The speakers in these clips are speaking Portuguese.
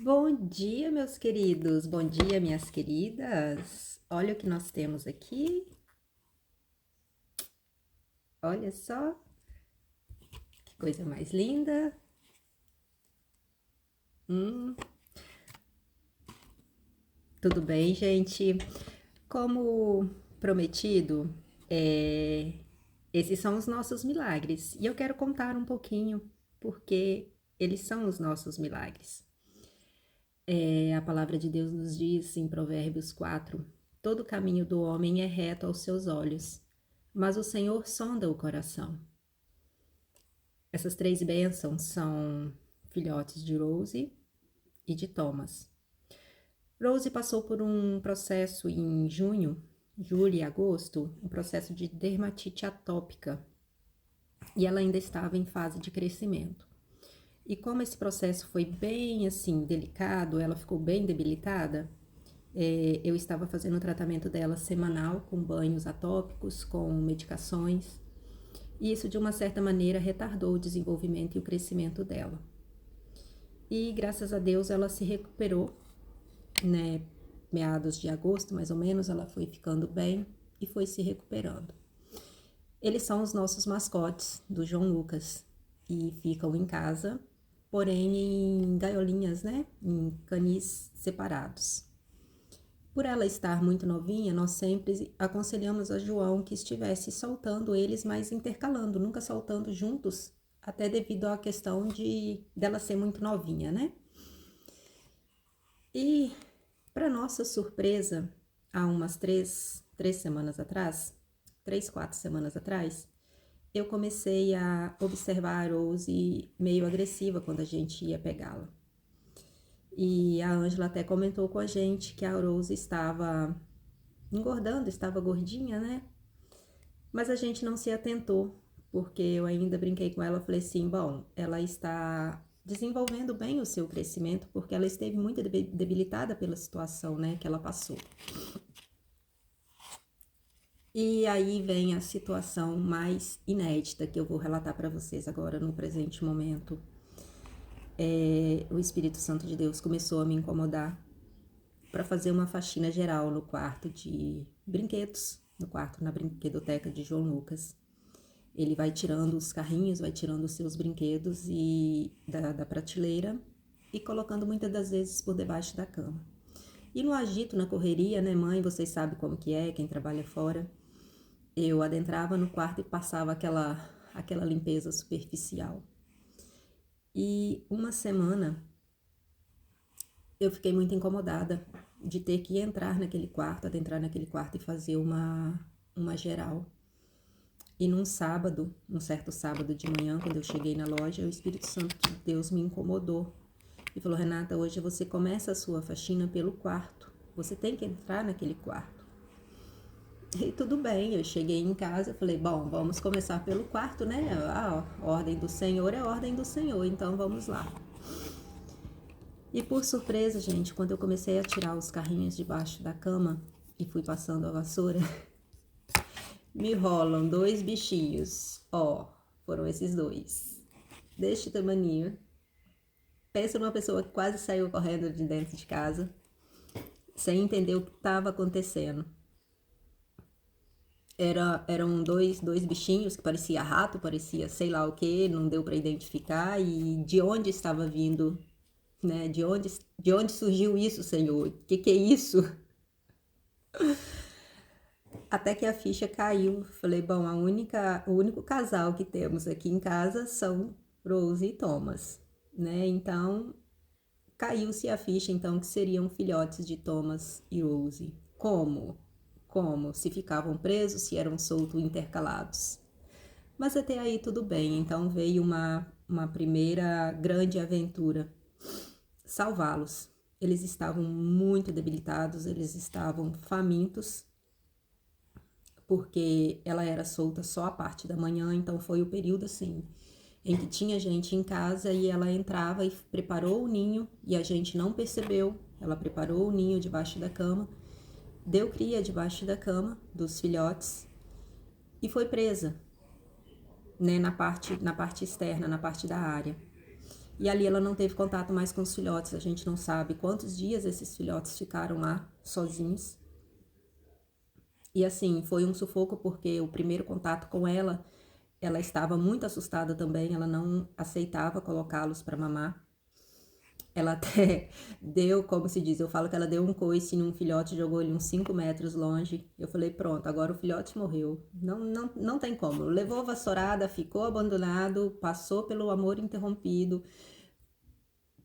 Bom dia, meus queridos. Bom dia, minhas queridas. Olha o que nós temos aqui. Olha só, que coisa mais linda. Hum, tudo bem, gente? Como prometido, esses são os nossos milagres. E eu quero contar um pouquinho porque eles são os nossos milagres. A palavra de Deus nos diz em Provérbios 4: todo caminho do homem é reto aos seus olhos, mas o Senhor sonda o coração. Essas três bênçãos são filhotes de Rose e de Thomas. Rose passou por um processo em junho, julho e agosto, um processo de dermatite atópica, e ela ainda estava em fase de crescimento. E como esse processo foi bem assim delicado, ela ficou bem debilitada, eu estava fazendo o tratamento dela semanal com banhos atópicos, com medicações, e isso de uma certa maneira retardou o desenvolvimento e o crescimento dela. E graças a Deus ela se recuperou, né? Meados de agosto, mais ou menos, ela foi ficando bem e foi se recuperando. Eles são os nossos mascotes do João Lucas e ficam em casa, porém em gaiolinhas, né? Em canis separados. Por ela estar muito novinha, nós sempre aconselhamos a João que estivesse soltando eles, mas intercalando, nunca soltando juntos, até devido à questão dela ser muito novinha, né? E, para nossa surpresa, há umas três semanas atrás, 4 semanas atrás, eu comecei a observar a Rose meio agressiva quando a gente ia pegá-la. E a Ângela até comentou com a gente que a Rose estava engordando, estava gordinha, né? Mas a gente não se atentou, porque eu ainda brinquei com ela, falei assim, bom, ela está desenvolvendo bem o seu crescimento, porque ela esteve muito debilitada pela situação, né, que ela passou. E aí vem a situação mais inédita que eu vou relatar para vocês agora no presente momento. O Espírito Santo de Deus começou a me incomodar para fazer uma faxina geral no quarto de brinquedos, no quarto na brinquedoteca de João Lucas. Ele vai tirando os carrinhos, vai tirando os seus brinquedos e da prateleira e colocando muitas das vezes por debaixo da cama. E no agito, na correria, né, mãe, vocês sabem como que é, quem trabalha fora, eu adentrava no quarto e passava aquela limpeza superficial. E uma semana eu fiquei muito incomodada de ter que entrar naquele quarto, adentrar naquele quarto e fazer uma geral. E num sábado, um certo sábado de manhã, quando eu cheguei na loja, o Espírito Santo de Deus me incomodou e falou: Renata, hoje você começa a sua faxina pelo quarto. Você tem que entrar naquele quarto. E tudo bem, eu cheguei em casa, falei: bom, vamos começar pelo quarto, né? A ordem do Senhor é a ordem do Senhor, então vamos lá. E por surpresa, gente, quando eu comecei a tirar os carrinhos debaixo da cama e fui passando a vassoura, me rolam dois bichinhos. Ó, foram esses dois. Deste tamaninho. Pensa numa pessoa que quase saiu correndo de dentro de casa, sem entender o que estava acontecendo. Eram dois bichinhos que parecia rato, parecia sei lá o que, não deu para identificar. E de onde estava vindo, né? De onde surgiu isso, Senhor? O que é isso? Até que a ficha caiu. Falei, bom, o único casal que temos aqui em casa são Rose e Thomas, né? Então, caiu-se a ficha, então, que seriam filhotes de Thomas e Rose. Como? Como? Se ficavam presos, se eram soltos intercalados. Mas até aí tudo bem, então veio uma primeira grande aventura. Salvá-los. Eles estavam muito debilitados, eles estavam famintos, porque ela era solta só a parte da manhã, então foi o período assim em que tinha gente em casa e ela entrava e preparou o ninho e a gente não percebeu. Ela preparou o ninho debaixo da cama, deu cria debaixo da cama dos filhotes e foi presa, né, na parte externa, na parte da área. E ali ela não teve contato mais com os filhotes. A gente não sabe quantos dias esses filhotes ficaram lá sozinhos. E assim, foi um sufoco porque o primeiro contato com ela estava muito assustada também, ela não aceitava colocá-los para mamar. Ela até deu, como se diz, eu falo que ela deu um coice em um filhote, jogou ele uns 5 metros longe. Eu falei, pronto, agora o filhote morreu. Não tem como. Levou vassourada, ficou abandonado, passou pelo amor interrompido,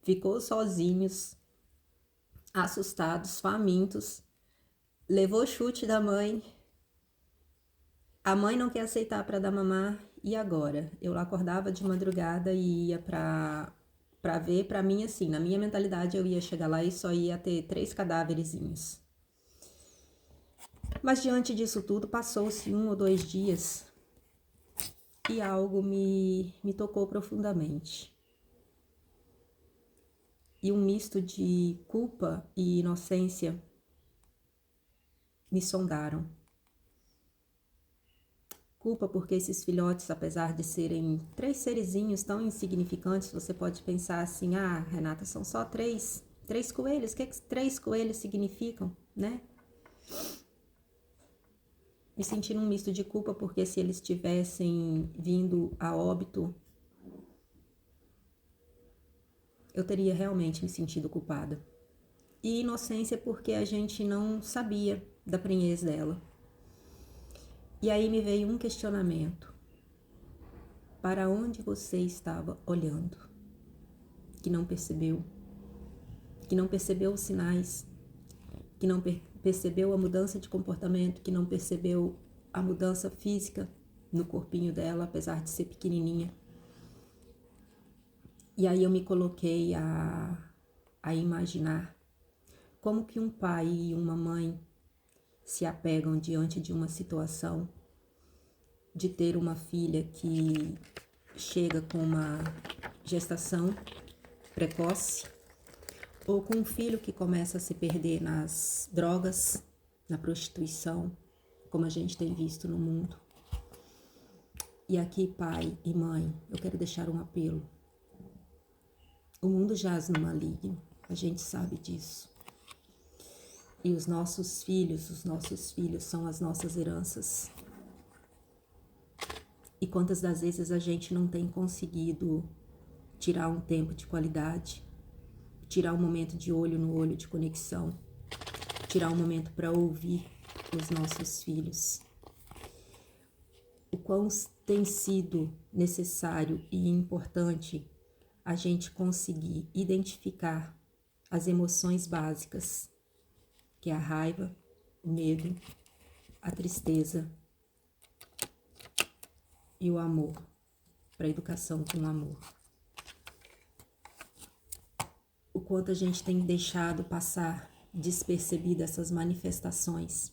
ficou sozinhos, assustados, famintos, levou chute da mãe. A mãe não quer aceitar para dar mamar. E agora? Eu acordava de madrugada e ia para ver, para mim assim, na minha mentalidade eu ia chegar lá e só ia ter 3 cadáverezinhos. Mas diante disso tudo, passou-se 1 ou 2 dias e algo me tocou profundamente. E um misto de culpa e inocência me sondaram. Culpa porque esses filhotes, apesar de serem 3 serizinhos tão insignificantes, você pode pensar assim, ah, Renata, são só 3 coelhos, o que 3 coelhos significam, né? Me senti num misto de culpa porque se eles tivessem vindo a óbito, eu teria realmente me sentido culpada. E inocência porque a gente não sabia da prenhez dela. E aí me veio um questionamento. Para onde você estava olhando? Que não percebeu? Que não percebeu os sinais? Que não percebeu a mudança de comportamento? Que não percebeu a mudança física no corpinho dela, apesar de ser pequenininha? E aí eu me coloquei a imaginar como que um pai e uma mãe se apegam diante de uma situação de ter uma filha que chega com uma gestação precoce ou com um filho que começa a se perder nas drogas, na prostituição, como a gente tem visto no mundo. E aqui, pai e mãe, eu quero deixar um apelo. O mundo jaz no maligno, a gente sabe disso. E os nossos filhos são as nossas heranças. E quantas das vezes a gente não tem conseguido tirar um tempo de qualidade, tirar um momento de olho no olho de conexão, tirar um momento para ouvir os nossos filhos. O quão tem sido necessário e importante a gente conseguir identificar as emoções básicas, que é a raiva, o medo, a tristeza e o amor, para a educação com amor. O quanto a gente tem deixado passar despercebido essas manifestações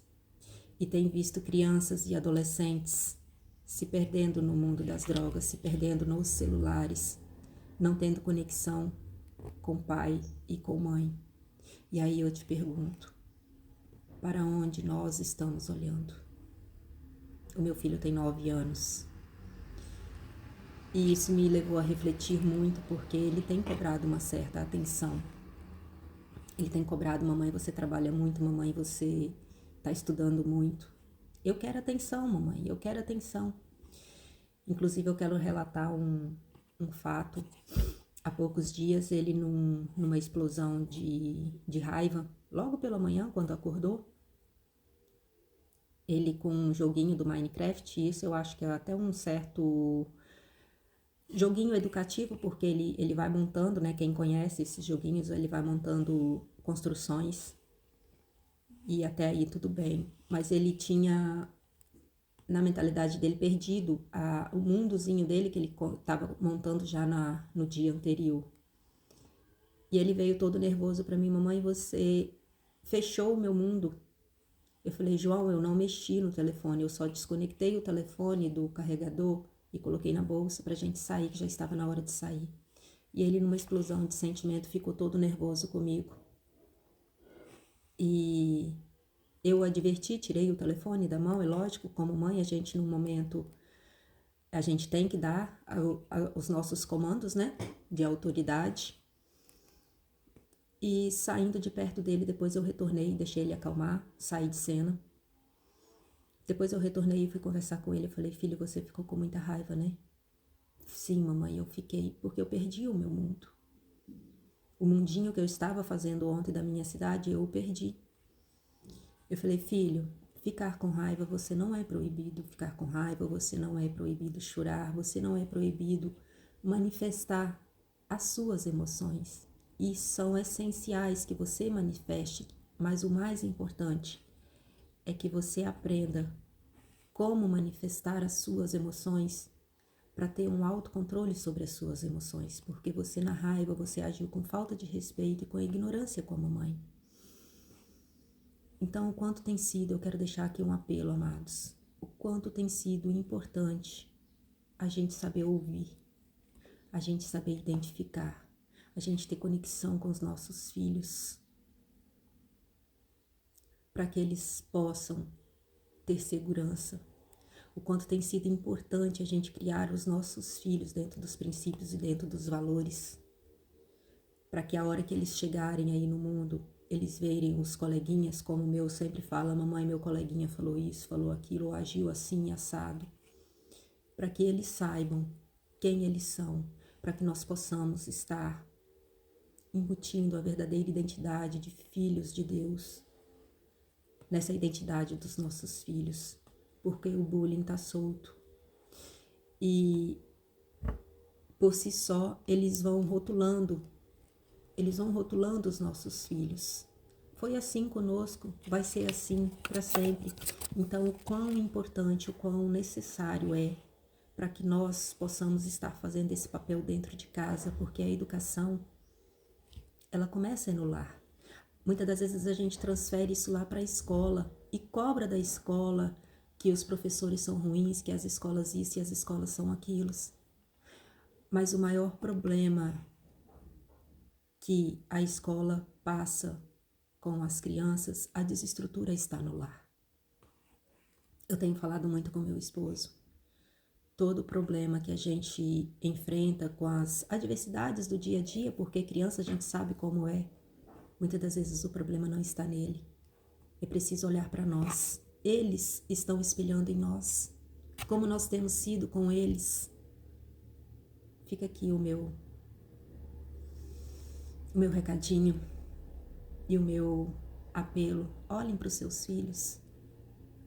e tem visto crianças e adolescentes se perdendo no mundo das drogas, se perdendo nos celulares, não tendo conexão com pai e com mãe. E aí eu te pergunto, para onde nós estamos olhando? O meu filho tem 9 anos. E isso me levou a refletir muito, porque ele tem cobrado uma certa atenção. Ele tem cobrado, mamãe, você trabalha muito, mamãe, você está estudando muito. Eu quero atenção, mamãe, eu quero atenção. Inclusive, eu quero relatar um fato. Há poucos dias, ele numa explosão de raiva, logo pela manhã, quando acordou, ele com um joguinho do Minecraft, isso eu acho que é até um certo joguinho educativo, porque ele vai montando, né? Quem conhece esses joguinhos, ele vai montando construções e até aí tudo bem. Mas ele tinha, na mentalidade dele, perdido o mundozinho dele que ele estava montando já no dia anterior. E ele veio todo nervoso para mim, mamãe, você fechou o meu mundo. Eu falei, João, eu não mexi no telefone, eu só desconectei o telefone do carregador e coloquei na bolsa pra gente sair, que já estava na hora de sair. E ele, numa explosão de sentimento, ficou todo nervoso comigo. E eu adverti, tirei o telefone da mão, é lógico, como mãe, a gente num momento A gente tem que dar os nossos comandos, né, de autoridade. E saindo de perto dele, depois eu retornei, deixei ele acalmar, saí de cena. Depois eu retornei e fui conversar com ele. Eu falei, filho, você ficou com muita raiva, né? Sim, mamãe, eu fiquei, porque eu perdi o meu mundo. O mundinho que eu estava fazendo ontem da minha cidade, eu o perdi. Eu falei, filho, ficar com raiva você não é proibido. Ficar com raiva você não é proibido chorar. Você não é proibido manifestar as suas emoções. E são essenciais que você manifeste. Mas o mais importante é que você aprenda como manifestar as suas emoções para ter um autocontrole sobre as suas emoções, porque você na raiva, você agiu com falta de respeito e com ignorância com a mamãe. Então, o quanto tem sido, eu quero deixar aqui um apelo, amados, o quanto tem sido importante a gente saber ouvir, a gente saber identificar, a gente ter conexão com os nossos filhos, para que eles possam ter segurança. O quanto tem sido importante a gente criar os nossos filhos dentro dos princípios e dentro dos valores, para que a hora que eles chegarem aí no mundo, eles verem os coleguinhas, como o meu sempre fala, mamãe, meu coleguinha falou isso, falou aquilo, ou agiu assim, assado, para que eles saibam quem eles são, para que nós possamos estar embutindo a verdadeira identidade de filhos de Deus, nessa identidade dos nossos filhos, porque o bullying está solto. E por si só eles vão rotulando os nossos filhos. Foi assim conosco, vai ser assim para sempre. Então, o quão importante, o quão necessário é para que nós possamos estar fazendo esse papel dentro de casa, porque a educação, ela começa no lar. Muitas das vezes a gente transfere isso lá para a escola e cobra da escola que os professores são ruins, que as escolas isso e as escolas são aquilo. Mas o maior problema que a escola passa com as crianças, a desestrutura está no lar. Eu tenho falado muito com meu esposo. Todo problema que a gente enfrenta com as adversidades do dia a dia, porque criança a gente sabe como é, muitas das vezes o problema não está nele. É preciso olhar para nós. Eles estão espelhando em nós. Como nós temos sido com eles. Fica aqui o meu recadinho e o meu apelo. Olhem para os seus filhos.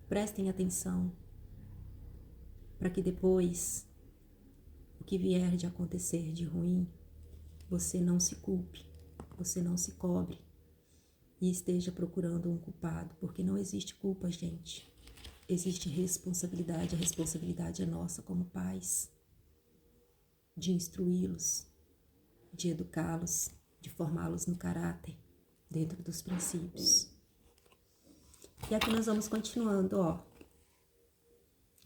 Prestem atenção. Para que depois, o que vier de acontecer de ruim, você não se culpe, você não se cobre e esteja procurando um culpado, porque não existe culpa, gente. Existe responsabilidade, a responsabilidade é nossa como pais, de instruí-los, de educá-los, de formá-los no caráter, dentro dos princípios. E aqui nós vamos continuando,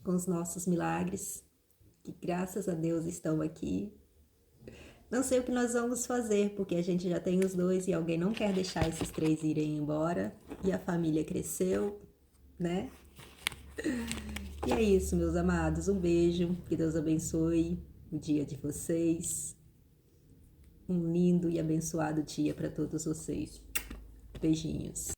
com os nossos milagres, que graças a Deus estão aqui. Não sei o que nós vamos fazer, porque a gente já tem os 2 e alguém não quer deixar esses 3 irem embora. E a família cresceu, né? E é isso, meus amados. Um beijo, que Deus abençoe o dia de vocês. Um lindo e abençoado dia para todos vocês. Beijinhos.